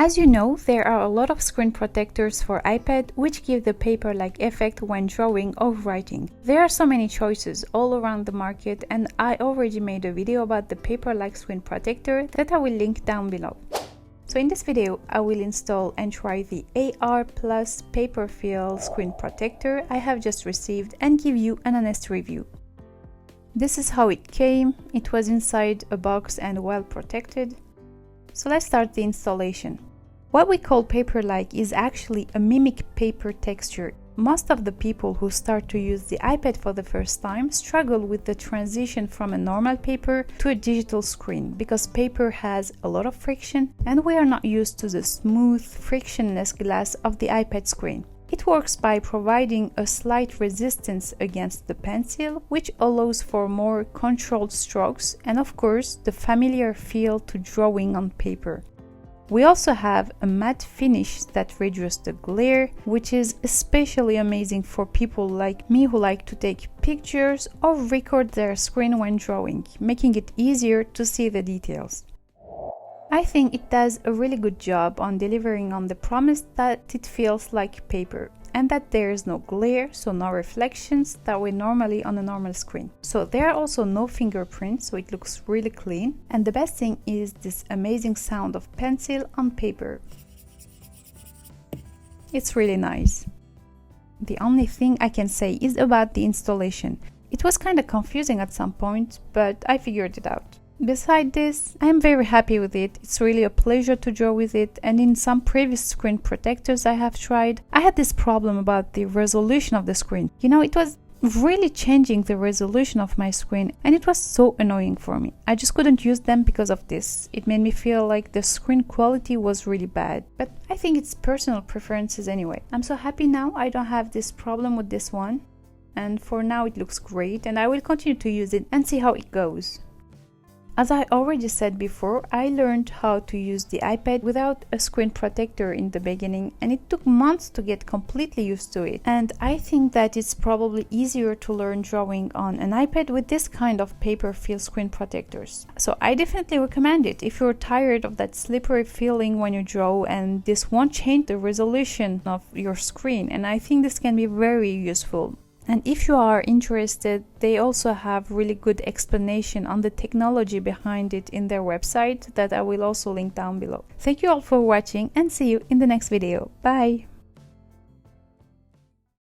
As you know, there are a lot of screen protectors for iPad which give the paper-like effect when drawing or writing. There are so many choices all around the market, and I already made a video about the paper-like screen protector that I will link down below. So in this video, I will install and try the AR Plus Paper Fill Screen Protector I have just received and give you an honest review. This is how it came. It was inside a box and well protected. So let's start the installation. What we call paper-like is actually a mimic paper texture. Most of the people who start to use the iPad for the first time struggle with the transition from a normal paper to a digital screen because paper has a lot of friction and we are not used to the smooth, frictionless glass of the iPad screen. It works by providing a slight resistance against the pencil, which allows for more controlled strokes and of course the familiar feel to drawing on paper. We also have a matte finish that reduces the glare, which is especially amazing for people like me who like to take pictures or record their screen when drawing, making it easier to see the details. I think it does a really good job on delivering on the promise that it feels like paper and that there is no glare, so no reflections that were normally on a normal screen. So there are also no fingerprints, so it looks really clean. And the best thing is this amazing sound of pencil on paper. It's really nice. The only thing I can say is about the installation. It was kind of confusing at some point, but I figured it out. Besides this, I am very happy with it. It's really a pleasure to draw with it, and in some previous screen protectors I have tried, I had this problem about the resolution of the screen. It was really changing the resolution of my screen and it was so annoying for me. I just couldn't use them because of this. It made me feel like the screen quality was really bad, but I think it's personal preferences anyway. I'm so happy now I don't have this problem with this one, and for now it looks great and I will continue to use it and see how it goes. As I already said before, I learned how to use the iPad without a screen protector in the beginning and it took months to get completely used to it. And I think that it's probably easier to learn drawing on an iPad with this kind of paper fill screen protectors. So I definitely recommend it if you're tired of that slippery feeling when you draw, and this won't change the resolution of your screen, and I think this can be very useful. And if you are interested, they also have really good explanation on the technology behind it in their website that I will also link down below. Thank you all for watching and see you in the next video. Bye!